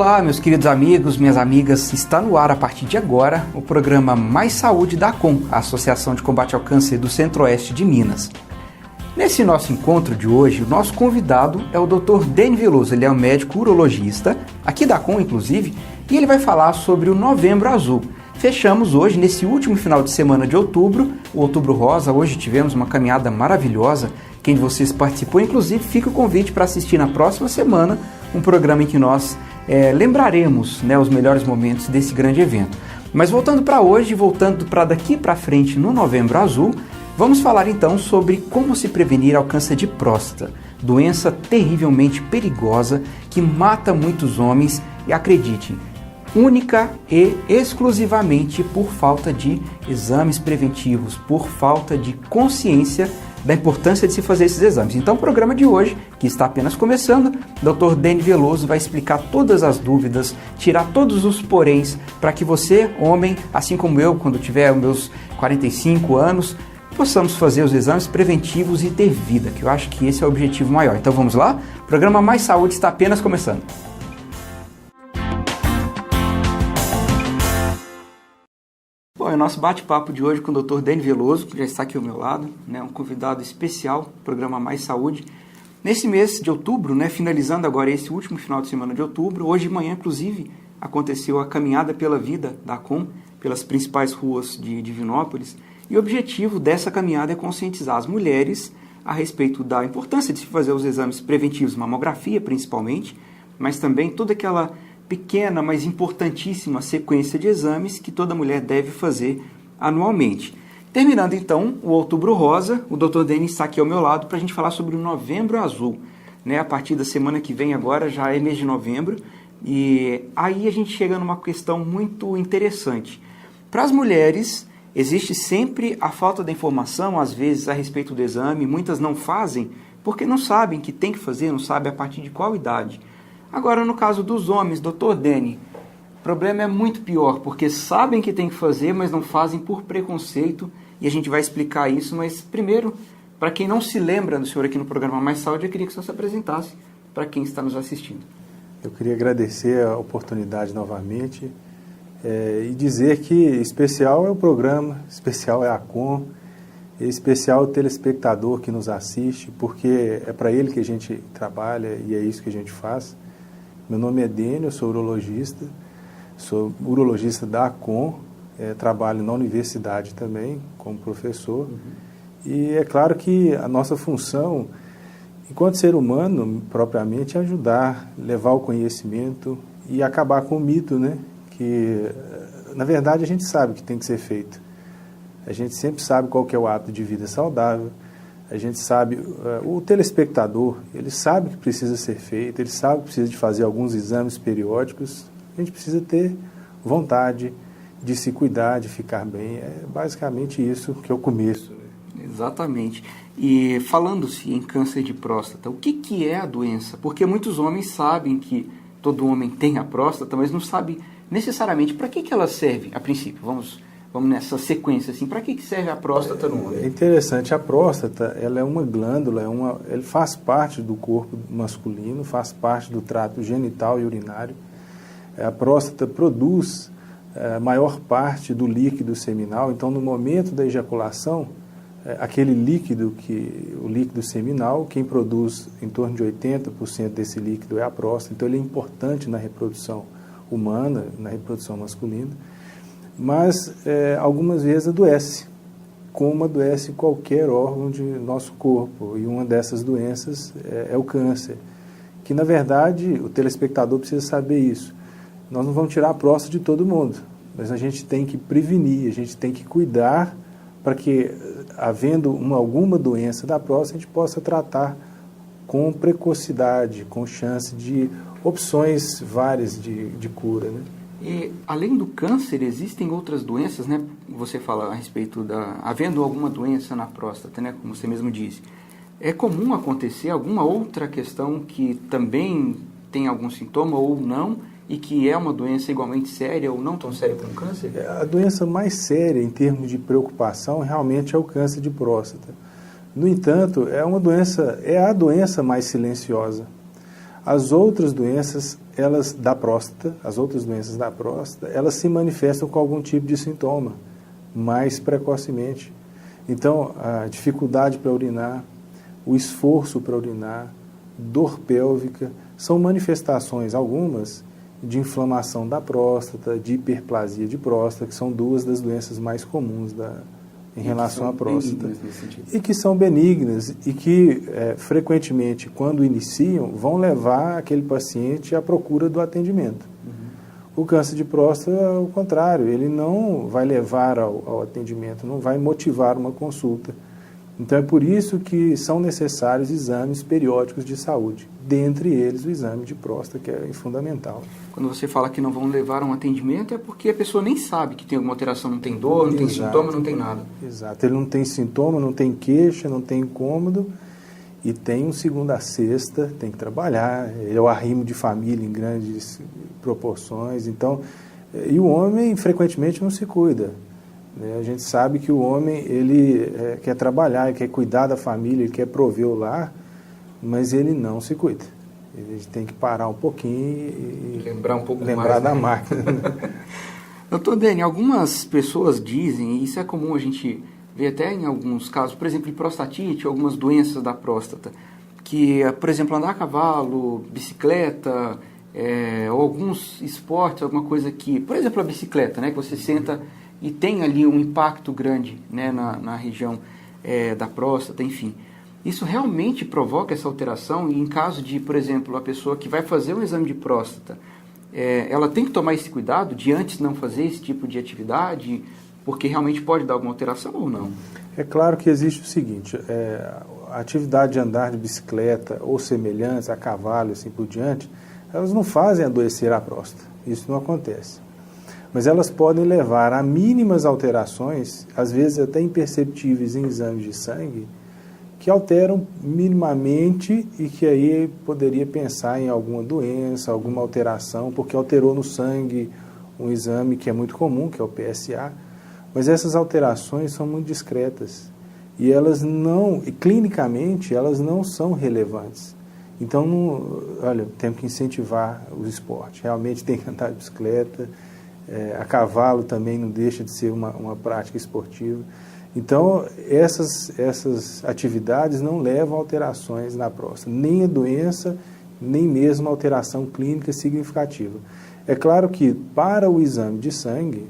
Olá, meus queridos amigos, minhas amigas, está no ar a partir de agora o programa Mais Saúde da ACOM, a Associação de Combate ao Câncer do Centro-Oeste de Minas. Nesse nosso encontro de hoje, o nosso convidado é o Dr. Deni Veloso, ele é um médico urologista, aqui da ACOM inclusive, e ele vai falar sobre o Novembro Azul. Fechamos hoje, nesse último final de semana de outubro, o Outubro Rosa. Hoje tivemos uma caminhada maravilhosa. Quem de vocês participou, inclusive, fica o convite para assistir na próxima semana um programa em que nós lembraremos os melhores momentos desse grande evento. Mas voltando para hoje, voltando para daqui para frente no Novembro Azul, vamos falar então sobre como se prevenir ao câncer de próstata, doença terrivelmente perigosa que mata muitos homens e, acreditem, única e exclusivamente por falta de exames preventivos, por falta de consciência da importância de se fazer esses exames. Então, o programa de hoje, que está apenas começando, o Dr. Deni Veloso vai explicar todas as dúvidas, tirar todos os poréns, para que você, homem, assim como eu, quando tiver os meus 45 anos, possamos fazer os exames preventivos e ter vida, que eu acho que esse é o objetivo maior. Então, vamos lá? O programa Mais Saúde está apenas começando. Bom, é o nosso bate-papo de hoje com o Dr. Deni Veloso, que já está aqui ao meu lado, um convidado especial do programa Mais Saúde. Nesse mês de outubro, finalizando agora esse último final de semana de outubro, hoje de manhã, inclusive, aconteceu a Caminhada pela Vida da ACOM, pelas principais ruas de Divinópolis, e o objetivo dessa caminhada é conscientizar as mulheres a respeito da importância de se fazer os exames preventivos, mamografia principalmente, mas também toda aquela pequena, mas importantíssima sequência de exames que toda mulher deve fazer anualmente. Terminando então o Outubro Rosa, o Dr. Deni está aqui ao meu lado para a gente falar sobre o Novembro Azul. A partir da semana que vem agora já é mês de novembro, e aí a gente chega numa questão muito interessante. Para as mulheres, existe sempre a falta da informação, às vezes, a respeito do exame. Muitas não fazem porque não sabem que tem que fazer, não sabem a partir de qual idade. Agora, no caso dos homens, Dr. Deni, o problema é muito pior, porque sabem que tem que fazer, mas não fazem por preconceito, e a gente vai explicar isso. Mas, primeiro, para quem não se lembra do senhor aqui no programa Mais Saúde, eu queria que o senhor se apresentasse para quem está nos assistindo. Eu queria agradecer a oportunidade novamente e dizer que especial é o programa, especial é a ACOM, especial é o telespectador que nos assiste, porque é para ele que a gente trabalha e é isso que a gente faz. Meu nome é Deni, eu sou urologista da ACOM, trabalho na universidade também como professor. E é claro que a nossa função, enquanto ser humano, propriamente, é ajudar, levar o conhecimento e acabar com o mito, que, na verdade, a gente sabe que tem que ser feito. A gente sempre sabe qual que é o hábito de vida saudável. A gente sabe, o telespectador, ele sabe que precisa ser feito, ele sabe que precisa de fazer alguns exames periódicos. A gente precisa ter vontade de se cuidar, de ficar bem. É basicamente isso que é o começo. Exatamente. E falando-se em câncer de próstata, o que é a doença? Porque muitos homens sabem que todo homem tem a próstata, mas não sabem necessariamente para que ela serve a princípio. Vamos nessa sequência, para que serve a próstata no homem? É interessante, a próstata, ela é uma glândula, ela faz parte do corpo masculino, faz parte do trato genital e urinário. A próstata produz a maior parte do líquido seminal, então no momento da ejaculação, aquele líquido, o líquido seminal, quem produz em torno de 80% desse líquido é a próstata, então ele é importante na reprodução humana, na reprodução masculina. Mas algumas vezes adoece, como adoece qualquer órgão de nosso corpo. E uma dessas doenças é o câncer, que na verdade o telespectador precisa saber isso. Nós não vamos tirar a próstata de todo mundo, mas a gente tem que prevenir, a gente tem que cuidar para que, havendo alguma doença da próstata, a gente possa tratar com precocidade, com chance de opções várias de cura, E, além do câncer, existem outras doenças, Você fala a respeito havendo alguma doença na próstata, Como você mesmo disse. É comum acontecer alguma outra questão que também tem algum sintoma ou não, e que é uma doença igualmente séria ou não tão séria como o câncer? A doença mais séria em termos de preocupação realmente é o câncer de próstata. No entanto, é a doença mais silenciosa. As outras doenças, as outras doenças da próstata, elas se manifestam com algum tipo de sintoma, mais precocemente. Então, a dificuldade para urinar, o esforço para urinar, dor pélvica, são manifestações, algumas, de inflamação da próstata, de hiperplasia de próstata, que são duas das doenças mais comuns em relação à próstata. E que são benignas e que, frequentemente, quando iniciam, vão levar aquele paciente à procura do atendimento. O câncer de próstata é o contrário, ele não vai levar ao atendimento, não vai motivar uma consulta. Então é por isso que são necessários exames periódicos de saúde, dentre eles o exame de próstata, que é fundamental. Quando você fala que não vão levar a um atendimento, é porque a pessoa nem sabe que tem alguma alteração, não tem dor, não tem sintoma, não tem nada. Exato, ele não tem sintoma, não tem queixa, não tem incômodo, e tem um segunda a sexta, tem que trabalhar, é o arrimo de família em grandes proporções, então, e o homem frequentemente não se cuida. A gente sabe que o homem, ele quer trabalhar, ele quer cuidar da família, ele quer prover o lar, mas ele não se cuida. Ele tem que parar um pouquinho e lembrar um pouco lembrar mais, da né? máquina. Doutor Deni, algumas pessoas dizem, e isso é comum a gente ver até em alguns casos, por exemplo, em prostatite, algumas doenças da próstata, que, por exemplo, andar a cavalo, bicicleta, ou alguns esportes, alguma coisa que, por exemplo, a bicicleta, né, que você senta e tem ali um impacto grande, né, na região da próstata, enfim. Isso realmente provoca essa alteração? E em caso de, por exemplo, a pessoa que vai fazer um exame de próstata, ela tem que tomar esse cuidado de antes não fazer esse tipo de atividade, porque realmente pode dar alguma alteração ou não? É claro que existe o seguinte, a atividade de andar de bicicleta ou semelhantes a cavalo e assim por diante, elas não fazem adoecer a próstata, isso não acontece. Mas elas podem levar a mínimas alterações, às vezes até imperceptíveis em exames de sangue, que alteram minimamente e que aí poderia pensar em alguma doença, alguma alteração, porque alterou no sangue um exame que é muito comum, que é o PSA, mas essas alterações são muito discretas e elas não, e clinicamente, elas não são relevantes. Então, olha, temos que incentivar o esporte, realmente tem que andar de bicicleta, a cavalo também não deixa de ser uma prática esportiva. Então, essas atividades não levam a alterações na próstata, nem a doença, nem mesmo a alteração clínica significativa. É claro que, para o exame de sangue,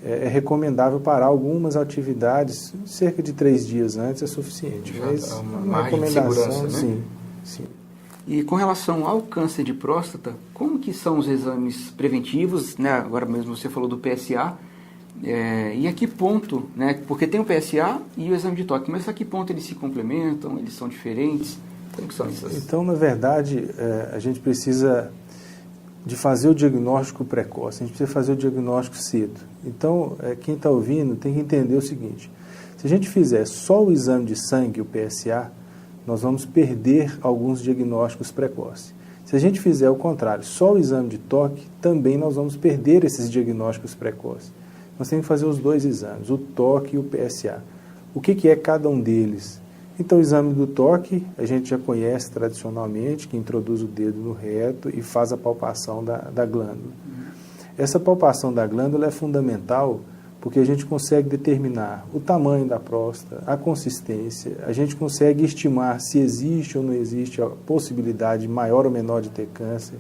é recomendável parar algumas atividades, cerca de 3 dias antes é suficiente. Mas uma recomendação, né? Sim. E com relação ao câncer de próstata, como que são os exames preventivos, né? Agora mesmo você falou do PSA, e a que ponto, né? Porque tem o PSA e o exame de toque, mas a que ponto eles se complementam, eles são diferentes? Como que são essas? Então, na verdade, a gente precisa de fazer o diagnóstico precoce, a gente precisa fazer o diagnóstico cedo. Então, quem está ouvindo tem que entender o seguinte, se a gente fizer só o exame de sangue, o PSA, nós vamos perder alguns diagnósticos precoces. Se a gente fizer o contrário, só o exame de toque, também nós vamos perder esses diagnósticos precoces. Nós temos que fazer os dois exames, o toque e o PSA. O que é cada um deles? Então, o exame do toque, a gente já conhece tradicionalmente, que introduz o dedo no reto e faz a palpação da glândula. Essa palpação da glândula é fundamental porque a gente consegue determinar o tamanho da próstata, a consistência, a gente consegue estimar se existe ou não existe a possibilidade maior ou menor de ter câncer.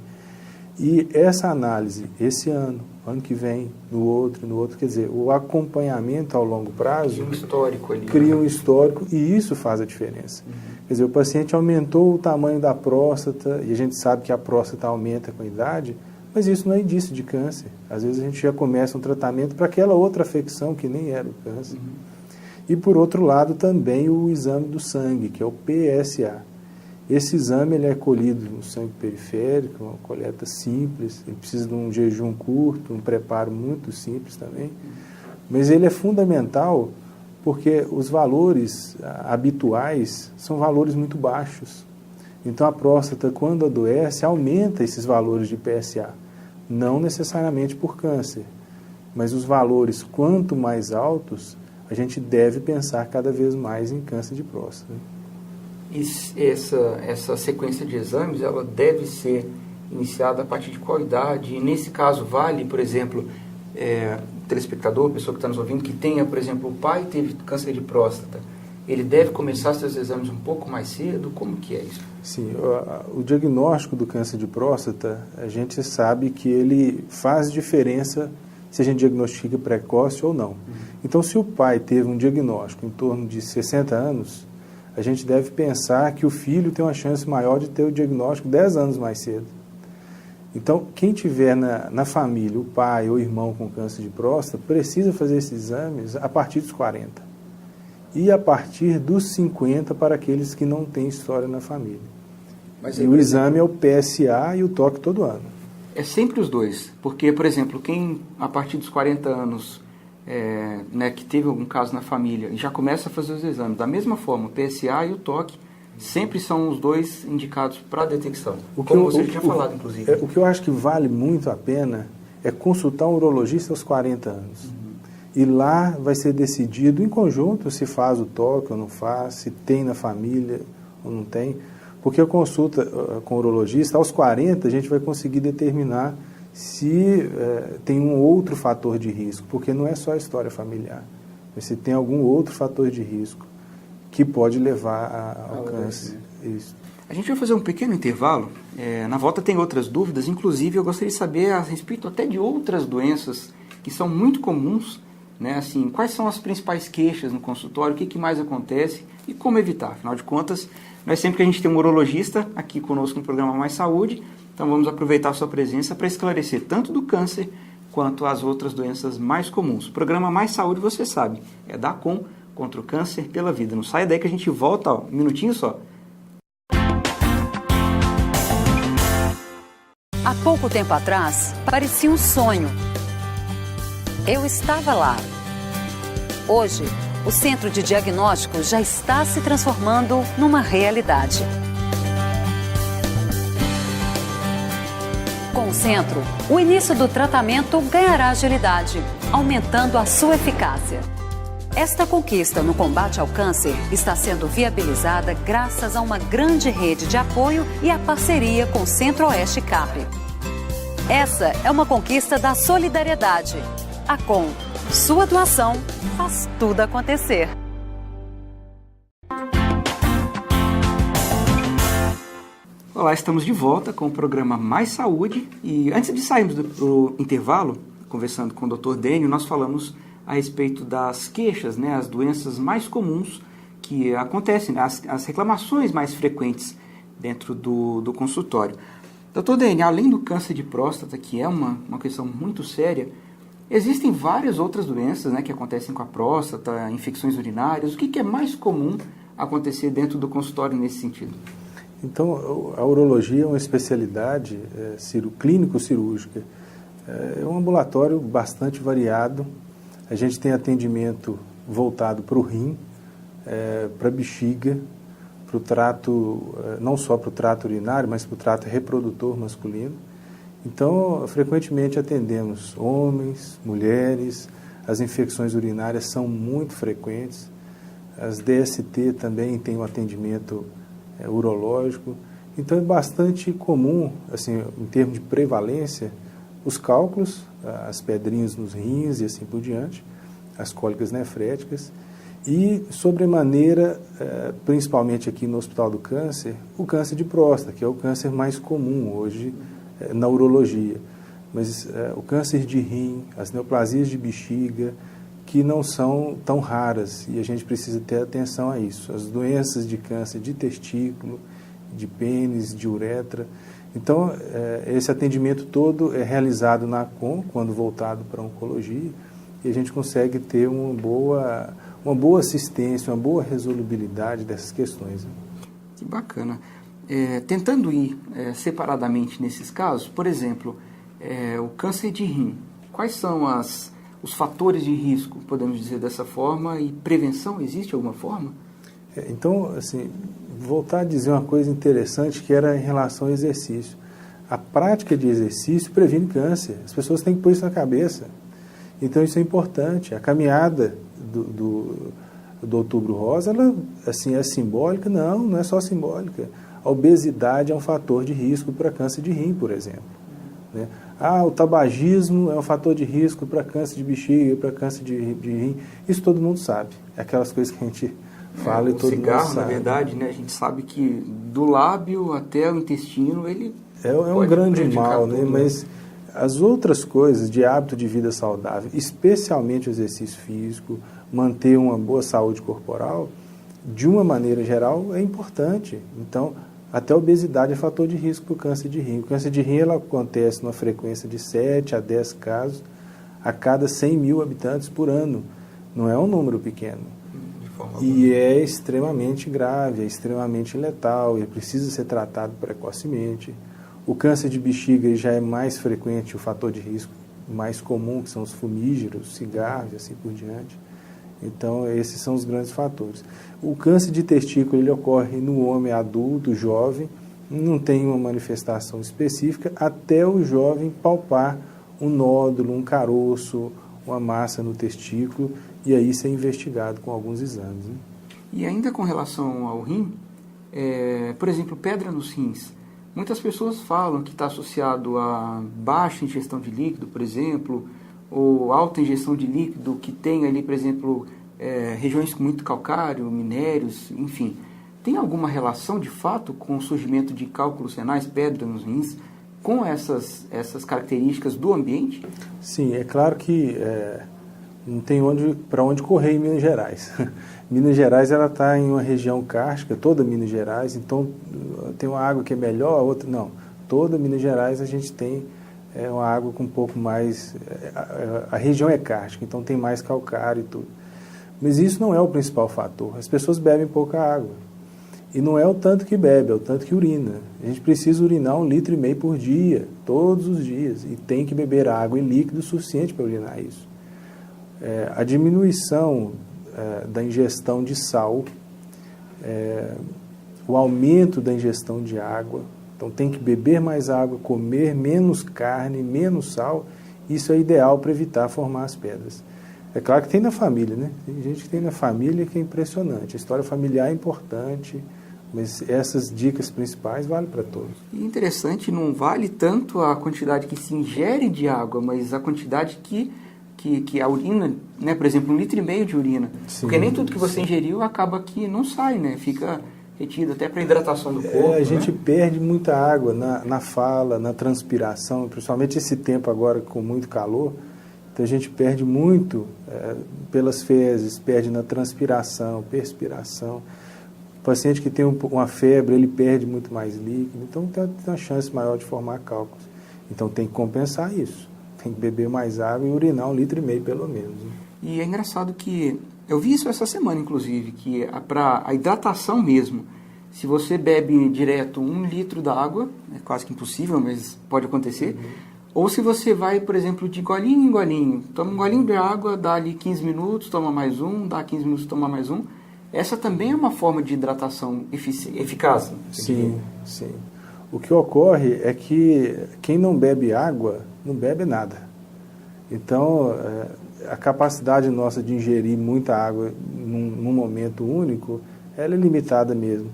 E essa análise, esse ano que vem, no outro, quer dizer, o acompanhamento ao longo prazo Cria um histórico ali. Cria um histórico e isso faz a diferença. Quer dizer, o paciente aumentou o tamanho da próstata, e a gente sabe que a próstata aumenta com a idade, mas isso não é indício de câncer. Às vezes a gente já começa um tratamento para aquela outra afecção que nem era o câncer. E por outro lado também o exame do sangue, que é o PSA. Esse exame ele é colhido no sangue periférico, uma coleta simples, ele precisa de um jejum curto, um preparo muito simples também, mas ele é fundamental porque os valores habituais são valores muito baixos. Então a próstata, quando adoece, aumenta esses valores de PSA, não necessariamente por câncer, mas os valores quanto mais altos, a gente deve pensar cada vez mais em câncer de próstata. essa sequência de exames, ela deve ser iniciada a partir de qual idade? E nesse caso, vale, por exemplo, telespectador, pessoa que está nos ouvindo, que tenha, por exemplo, o pai teve câncer de próstata, ele deve começar seus exames um pouco mais cedo? Como que é isso? Sim, o diagnóstico do câncer de próstata, a gente sabe que ele faz diferença se a gente diagnostica precoce ou não. Então, se o pai teve um diagnóstico em torno de 60 anos, a gente deve pensar que o filho tem uma chance maior de ter o diagnóstico 10 anos mais cedo. Então, quem tiver na família, o pai ou o irmão com câncer de próstata, precisa fazer esses exames a partir dos 40. E a partir dos 50 para aqueles que não têm história na família. E o exame é o PSA e o toque todo ano. É sempre os dois, porque, por exemplo, quem a partir dos 40 anos, que teve algum caso na família, já começa a fazer os exames. Da mesma forma, o PSA e o toque sempre são os dois indicados para a detecção, como você já tinha falado, inclusive. O que eu acho que vale muito a pena é consultar um urologista aos 40 anos. E lá vai ser decidido em conjunto se faz o toque ou não faz, se tem na família ou não tem. Porque a consulta com o urologista, aos 40, a gente vai conseguir determinar se tem um outro fator de risco, porque não é só a história familiar, mas se tem algum outro fator de risco que pode levar ao câncer. Isso. A gente vai fazer um pequeno intervalo. Na volta tem outras dúvidas, inclusive eu gostaria de saber a respeito até de outras doenças que são muito comuns, né? Assim, quais são as principais queixas no consultório, o que mais acontece e como evitar. Afinal de contas, nós sempre que a gente tem um urologista aqui conosco no programa Mais Saúde, então vamos aproveitar a sua presença para esclarecer tanto do câncer quanto as outras doenças mais comuns. O programa Mais Saúde, você sabe, é da ACOM contra o câncer pela vida. Não saia daí que a gente volta, um minutinho só. Há pouco tempo atrás, parecia um sonho. Eu estava lá. Hoje, o centro de diagnóstico já está se transformando numa realidade. Com o centro, o início do tratamento ganhará agilidade, aumentando a sua eficácia. Esta conquista no combate ao câncer está sendo viabilizada graças a uma grande rede de apoio e a parceria com o Centro-Oeste CAP. Essa é uma conquista da solidariedade. A ACOM, sua doação faz tudo acontecer. Olá, estamos de volta com o programa Mais Saúde e antes de sairmos do intervalo, conversando com o Dr. Dênio, nós falamos a respeito das queixas, né, as doenças mais comuns que acontecem, as reclamações mais frequentes dentro do consultório. Dr. Dênio, além do câncer de próstata, que é uma questão muito séria, existem várias outras doenças, né, que acontecem com a próstata, infecções urinárias. O que é mais comum acontecer dentro do consultório nesse sentido? Então, a urologia é uma especialidade clínico-cirúrgica. É um ambulatório bastante variado. A gente tem atendimento voltado para o rim, para a bexiga, para o trato, não só para o trato urinário, mas para o trato reprodutor masculino. Então, frequentemente atendemos homens, mulheres, as infecções urinárias são muito frequentes, as DST também têm um atendimento urológico. Então, é bastante comum, assim, em termos de prevalência, os cálculos, as pedrinhas nos rins e assim por diante, as cólicas nefréticas e, sobremaneira, principalmente aqui no Hospital do Câncer, o câncer de próstata, que é o câncer mais comum hoje na urologia. Mas o câncer de rim, as neoplasias de bexiga, que não são tão raras e a gente precisa ter atenção a isso. As doenças de câncer de testículo, de pênis, de uretra. Então, esse atendimento todo é realizado na ACOM, quando voltado para a oncologia, e a gente consegue ter uma boa assistência, uma boa resolubilidade dessas questões. Que bacana. Tentando ir separadamente nesses casos, por exemplo, o câncer de rim, quais são os fatores de risco, podemos dizer dessa forma, e prevenção, existe alguma forma? Então, assim, voltar a dizer uma coisa interessante que era em relação ao exercício. A prática de exercício previne câncer, as pessoas têm que pôr isso na cabeça. Então, isso é importante. A caminhada do Outubro Rosa, ela assim, é simbólica? Não, não é só simbólica. A obesidade é um fator de risco para câncer de rim, por exemplo, né? O tabagismo é um fator de risco para câncer de bexiga, para câncer de rim. Isso todo mundo sabe. É aquelas coisas que a gente fala e todo mundo sabe. O cigarro, na verdade, né, a gente sabe que do lábio até o intestino, ele é um grande mal, né? Mas as outras coisas de hábito de vida saudável, especialmente o exercício físico, manter uma boa saúde corporal, de uma maneira geral, é importante. Então, até a obesidade é fator de risco para o câncer de rim. O câncer de rim ela acontece numa frequência de 7 a 10 casos a cada 100 mil habitantes por ano. Não é um número pequeno. E é extremamente grave, é extremamente letal, e precisa ser tratado precocemente. O câncer de bexiga já é mais frequente, o fator de risco mais comum, que são os fumígeros, cigarros e assim por diante. Então, esses são os grandes fatores. O câncer de testículo ele ocorre no homem adulto, jovem, não tem uma manifestação específica, até o jovem palpar um nódulo, um caroço, uma massa no testículo, e aí ser investigado com alguns exames, né? E ainda com relação ao rim, por exemplo, pedra nos rins. Muitas pessoas falam que está associado a baixa ingestão de líquido, por exemplo, ou alta ingestão de líquido, que tem ali, por exemplo, regiões com muito calcário, minérios, enfim. Tem alguma relação, de fato, com o surgimento de cálculos renais, pedra nos rins, com essas características do ambiente? Sim, é claro que não tem para onde correr em Minas Gerais. Minas Gerais ela está em uma região kárstica, toda Minas Gerais, então tem uma água que é melhor, a outra não. Toda Minas Gerais a gente tem uma água com um pouco mais... A região é kárstica, então tem mais calcário e tudo. Mas isso não é o principal fator. As pessoas bebem pouca água. E não é o tanto que bebe, é o tanto que urina. A gente precisa urinar 1,5 litro por dia, todos os dias. E tem que beber água e líquido suficiente para urinar isso. A diminuição da ingestão de sal, o aumento da ingestão de água. Então tem que beber mais água, comer menos carne, menos sal. Isso é ideal para evitar formar as pedras. É claro que tem na família, né? Tem gente que tem na família que é impressionante. A história familiar é importante, mas essas dicas principais valem para todos. E interessante, não vale tanto a quantidade que se ingere de água, mas a quantidade que a urina, né? Por exemplo, 1,5 litro de urina. Sim, porque nem tudo que você ingeriu acaba que não sai, né? Fica retido até para a hidratação do corpo. A gente perde muita água na fala, na transpiração, principalmente esse tempo agora com muito calor. Então a gente perde muito pelas fezes, perde na transpiração, perspiração. O paciente que tem uma febre, ele perde muito mais líquido, então tem uma chance maior de formar cálculos. Então tem que compensar isso. Tem que beber mais água e urinar 1,5 litro pelo menos. Né? E é engraçado que, eu vi isso essa semana inclusive, que para a hidratação mesmo, se você bebe direto 1 litro d'água, é quase que impossível, mas pode acontecer, ou se você vai, por exemplo, de golinho em golinho, toma um golinho de água, dá ali 15 minutos, toma mais um, dá 15 minutos, toma mais um, essa também é uma forma de hidratação eficaz. Sim, sim. O que ocorre é que quem não bebe água, não bebe nada. Então, a capacidade nossa de ingerir muita água num momento único, ela é limitada mesmo.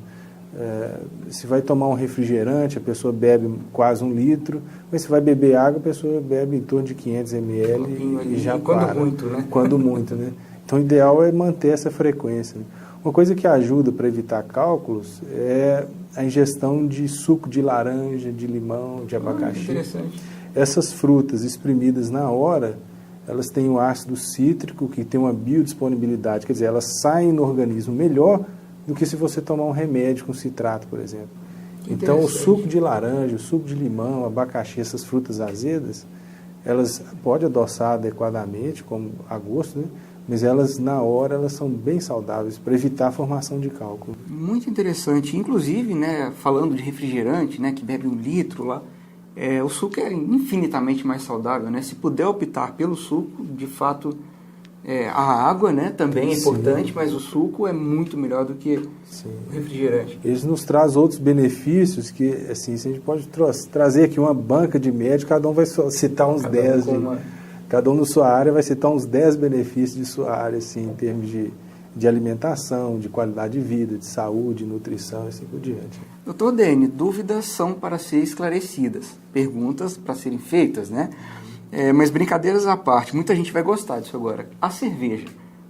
Se vai tomar um refrigerante, a pessoa bebe quase 1 litro, mas se vai beber água, a pessoa bebe em torno de 500 ml e já quando para. Muito, né? Quando muito, né? Então, o ideal é manter essa frequência. Né? Uma coisa que ajuda para evitar cálculos é a ingestão de suco de laranja, de limão, de abacaxi. Interessante. Essas frutas espremidas na hora, elas têm um ácido cítrico que tem uma biodisponibilidade, quer dizer, elas saem no organismo melhor do que se você tomar um remédio com citrato, por exemplo. Então, o suco de laranja, o suco de limão, abacaxi, essas frutas azedas, elas podem adoçar adequadamente, como a gosto, né? Mas elas, na hora, elas são bem saudáveis para evitar a formação de cálculo. Muito interessante. Inclusive, né, falando de refrigerante, né, que bebe 1 litro lá, o suco é infinitamente mais saudável, né? Se puder optar pelo suco, de fato, a água, né, também é importante, mas o suco é muito melhor do que o refrigerante. Eles nos trazem outros benefícios que, assim, se a gente pode trazer aqui uma banca de médicos, cada um vai citar uns 10. Cada um na sua área vai citar uns 10 benefícios de sua área, assim, em termos de alimentação, de qualidade de vida, de saúde, nutrição e assim por diante. Doutor Dene, dúvidas são para ser esclarecidas, perguntas para serem feitas, né? Mas brincadeiras à parte, muita gente vai gostar disso agora. A cerveja,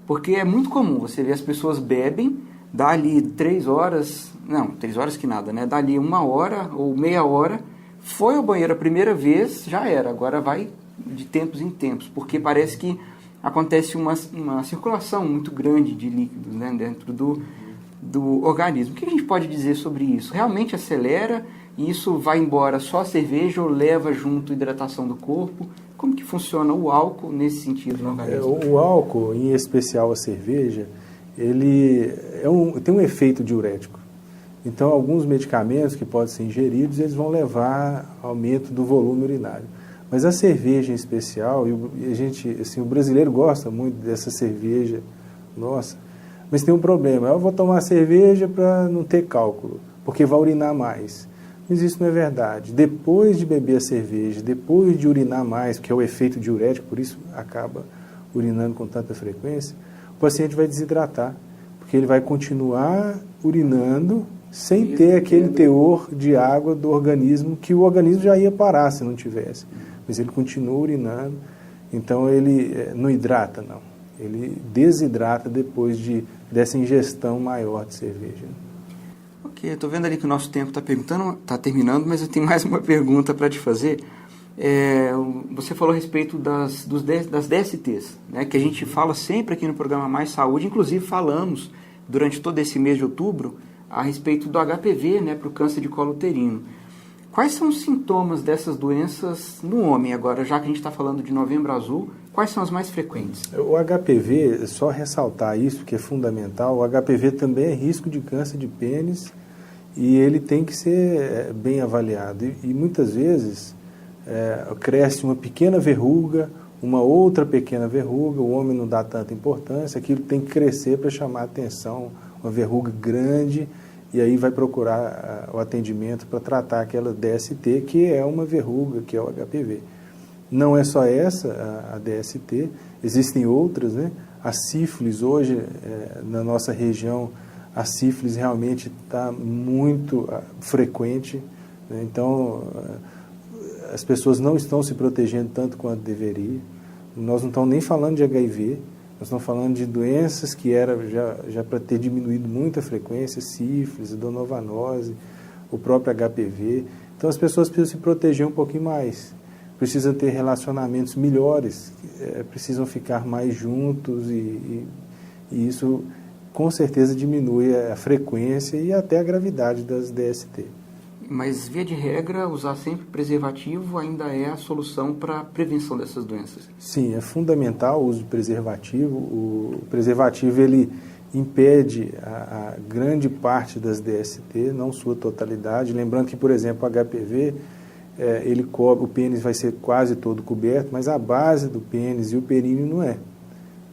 porque é muito comum, você vê as pessoas bebem, dá ali 3 horas, não, 3 horas que nada, né? Dá ali 1 hora ou meia hora, foi ao banheiro a primeira vez, já era, agora vai de tempos em tempos, porque parece que acontece uma circulação muito grande de líquidos, né, dentro do organismo. O que a gente pode dizer sobre isso? Realmente acelera e isso vai embora só a cerveja ou leva junto a hidratação do corpo? Como que funciona o álcool nesse sentido no organismo? O álcool, em especial a cerveja, ele tem um efeito diurético. Então, alguns medicamentos que podem ser ingeridos, eles vão levar ao aumento do volume urinário. Mas a cerveja em especial, e a gente, assim, o brasileiro gosta muito dessa cerveja, nossa, mas tem um problema, eu vou tomar cerveja para não ter cálculo, porque vai urinar mais. Mas isso não é verdade. Depois de beber a cerveja, depois de urinar mais, que é o efeito diurético, por isso acaba urinando com tanta frequência, o paciente vai desidratar, porque ele vai continuar urinando sem ter aquele teor de água do organismo, que o organismo já ia parar se não tivesse. Mas ele continua urinando, então ele não hidrata, não. Ele desidrata depois dessa ingestão maior de cerveja. Ok, eu estou vendo ali que o nosso tempo está terminando, mas eu tenho mais uma pergunta para te fazer. Você falou a respeito das DSTs, né, que a gente fala sempre aqui no programa Mais Saúde, inclusive falamos durante todo esse mês de outubro a respeito do HPV, né, para o câncer de colo uterino. Quais são os sintomas dessas doenças no homem agora, já que a gente está falando de Novembro Azul, quais são as mais frequentes? O HPV, só ressaltar isso, que é fundamental, o HPV também é risco de câncer de pênis e ele tem que ser bem avaliado. E muitas vezes cresce uma pequena verruga, uma outra pequena verruga, o homem não dá tanta importância, aquilo tem que crescer para chamar a atenção, uma verruga grande, e aí vai procurar o atendimento para tratar aquela DST, que é uma verruga, que é o HPV. Não é só essa, a DST, existem outras, né? A sífilis, hoje, na nossa região, a sífilis realmente está muito frequente, né? Então, as pessoas não estão se protegendo tanto quanto deveria. Nós não estamos nem falando de HIV, nós estamos falando de doenças que era já para ter diminuído muito a frequência, sífilis, donovanose, o próprio HPV. Então as pessoas precisam se proteger um pouquinho mais, precisam ter relacionamentos melhores, precisam ficar mais juntos e isso com certeza diminui a frequência e até a gravidade das DST. Mas, via de regra, usar sempre preservativo ainda é a solução para a prevenção dessas doenças? Sim, é fundamental o uso de preservativo. O preservativo, ele impede a grande parte das DST, não sua totalidade. Lembrando que, por exemplo, o HPV, ele cobre, o pênis vai ser quase todo coberto, mas a base do pênis e o períneo não é.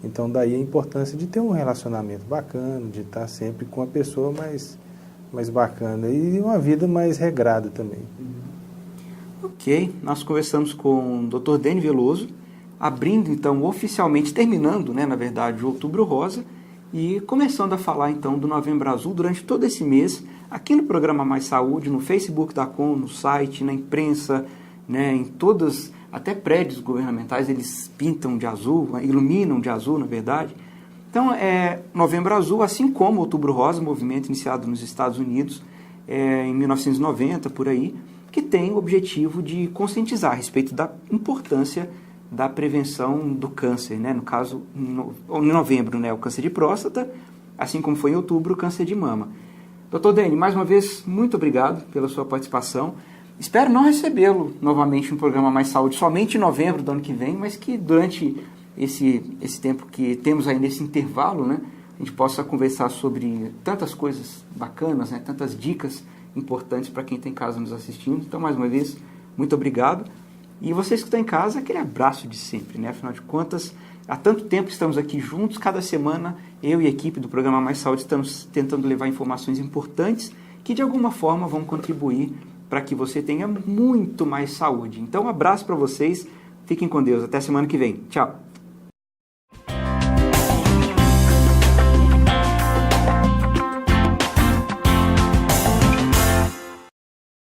Então, daí a importância de ter um relacionamento bacana, de estar sempre com a pessoa mais bacana e uma vida mais regrada também. Ok, nós conversamos com o Dr. Dene Veloso, abrindo então oficialmente, terminando, né, na verdade, o Outubro Rosa e começando a falar então do Novembro Azul durante todo esse mês, aqui no programa Mais Saúde, no Facebook da Com, no site, na imprensa, né, em todas, até prédios governamentais, eles pintam de azul, iluminam de azul, na verdade. Então, Novembro Azul, assim como Outubro Rosa, movimento iniciado nos Estados Unidos em 1990, por aí, que tem o objetivo de conscientizar a respeito da importância da prevenção do câncer, né? No caso, em novembro, né, o câncer de próstata, assim como foi em outubro, o câncer de mama. Dr. Dene, mais uma vez, muito obrigado pela sua participação. Espero não recebê-lo novamente no programa Mais Saúde, somente em novembro do ano que vem, mas que durante esse tempo que temos aí nesse intervalo, né, a gente possa conversar sobre tantas coisas bacanas, né, tantas dicas importantes para quem está em casa nos assistindo. Então, mais uma vez, muito obrigado. E vocês que estão em casa, aquele abraço de sempre, né? Afinal de contas, há tanto tempo que estamos aqui juntos, cada semana eu e a equipe do programa Mais Saúde estamos tentando levar informações importantes que de alguma forma vão contribuir para que você tenha muito mais saúde. Então, um abraço para vocês, fiquem com Deus, até semana que vem. Tchau!